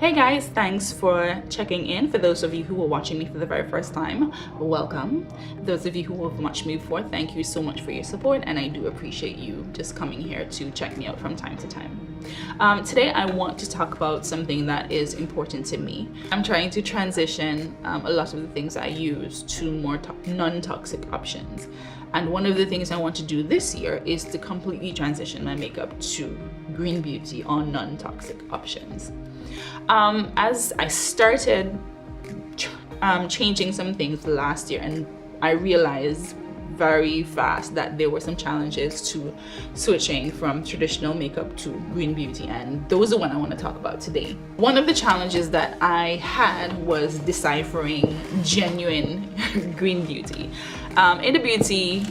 Hey guys, thanks for checking in. For those of you who are watching me for the very first time, welcome. Those of you who have watched me before, thank you so much for your support, and I do appreciate you just coming here to check me out from time to time. Today I want to talk about something that is important to me. I'm trying to transition a lot of the things I use to more non-toxic options. And one of the things I want to do this year is to completely transition my makeup to green beauty on non-toxic options. As I started changing some things last year, and I realized very fast that there were some challenges to switching from traditional makeup to green beauty, and those are what I want to talk about today. One of the challenges that I had was deciphering genuine green beauty. In the beauty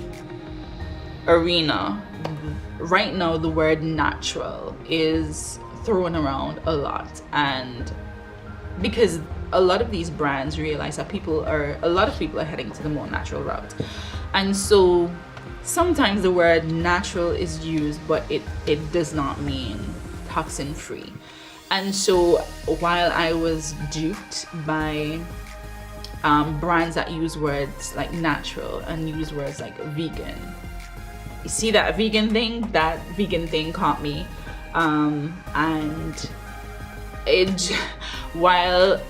arena right now, the word natural is thrown around a lot, and because a lot of these brands realize that a lot of people are heading to the more natural route, and so sometimes the word natural is used, but it does not mean toxin free. And so while I was duped by brands that use words like natural and use words like vegan, you see that vegan thing caught me. And while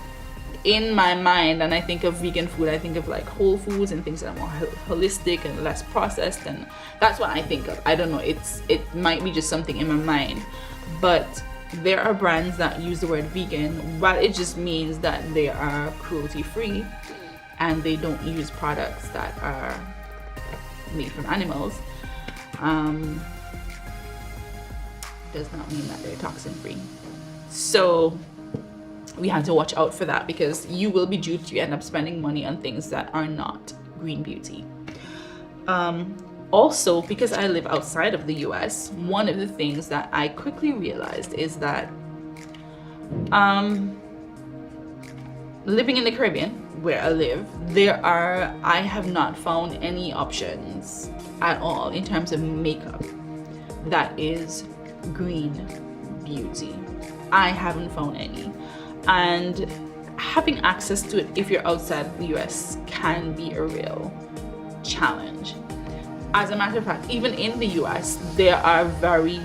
in my mind, and I think of vegan food, I think of like whole foods and things that are more holistic and less processed, and that's what I think of. I don't know, it might be just something in my mind, but there are brands that use the word vegan, while it just means that they are cruelty free and they don't use products that are made from animals. Does not mean that they're toxin free. So we have to watch out for that, because you will be duped. You end up spending money on things that are not green beauty. Also, because I live outside of the US, one of the things that I quickly realized is that living in the Caribbean, where I live, I have not found any options at all in terms of makeup that is green beauty. I haven't found any, and having access to it if you're outside of the US can be a real challenge. As a matter of fact, even in the US, there are very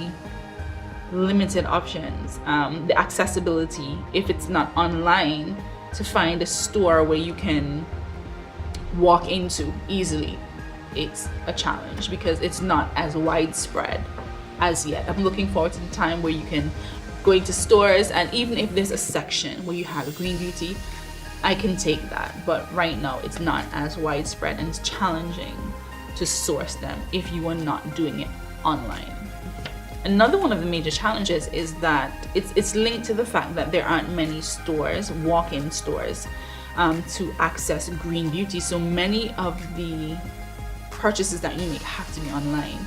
limited options. The accessibility, if it's not online, to find a store where you can walk into easily, it's a challenge because it's not as widespread as yet. I'm looking forward to the time where you can go into stores, and even if there's a section where you have green beauty, I can take that. But right now it's not as widespread, and it's challenging to source them if you are not doing it online. Another one of the major challenges is that it's linked to the fact that there aren't many stores, walk-in stores, to access green beauty. So many of the purchases that you make have to be online,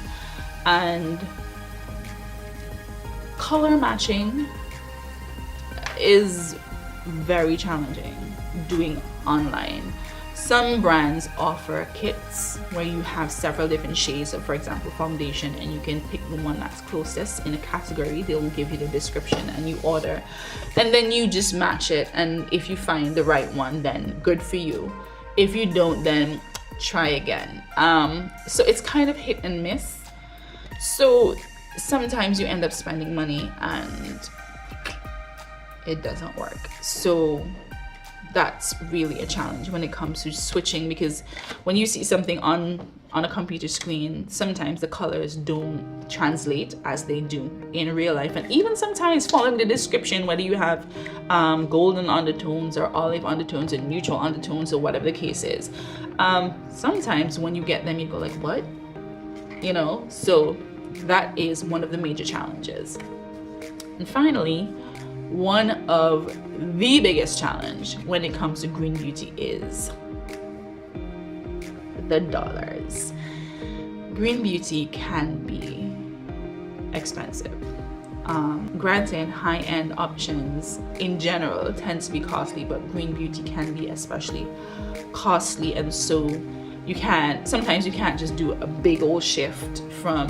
and color matching is very challenging doing online. Some brands offer kits where you have several different shades of, for example, foundation, and you can pick the one that's closest in a category. They will give you the description and you order, and then you just match it, and if you find the right one, then good for you. If you don't, then try again. So it's kind of hit and miss. So sometimes you end up spending money and it doesn't work. So that's really a challenge when it comes to switching, because when you see something on a computer screen, sometimes the colors don't translate as they do in real life, and even sometimes following the description, whether you have golden undertones or olive undertones or neutral undertones or whatever the case is, sometimes when you get them you go like, what? You know, so that is one of the major challenges. And finally, one of the biggest challenge when it comes to green beauty is the dollars. Green beauty can be expensive. Granted, high-end options in general tend to be costly, but green beauty can be especially costly, and so sometimes you can't just do a big old shift from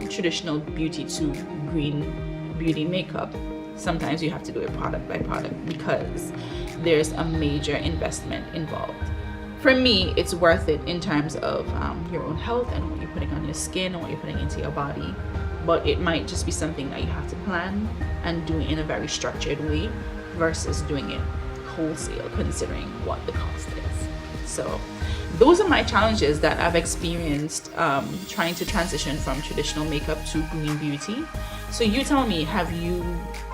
traditional beauty to green beauty makeup. Sometimes you have to do it product by product because there's a major investment involved. For me, it's worth it in terms of your own health and what you're putting on your skin and what you're putting into your body. But it might just be something that you have to plan and do in a very structured way versus doing it wholesale, considering what the cost is. So those are my challenges that I've experienced trying to transition from traditional makeup to green beauty. So you tell me, have you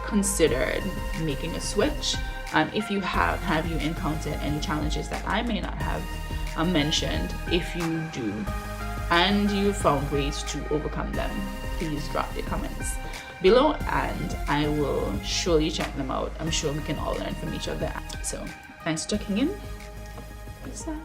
considered making a switch? If you have you encountered any challenges that I may not have mentioned? If you do, and you found ways to overcome them, please drop your comments below and I will surely check them out. I'm sure we can all learn from each other. So thanks for checking in. Peace out.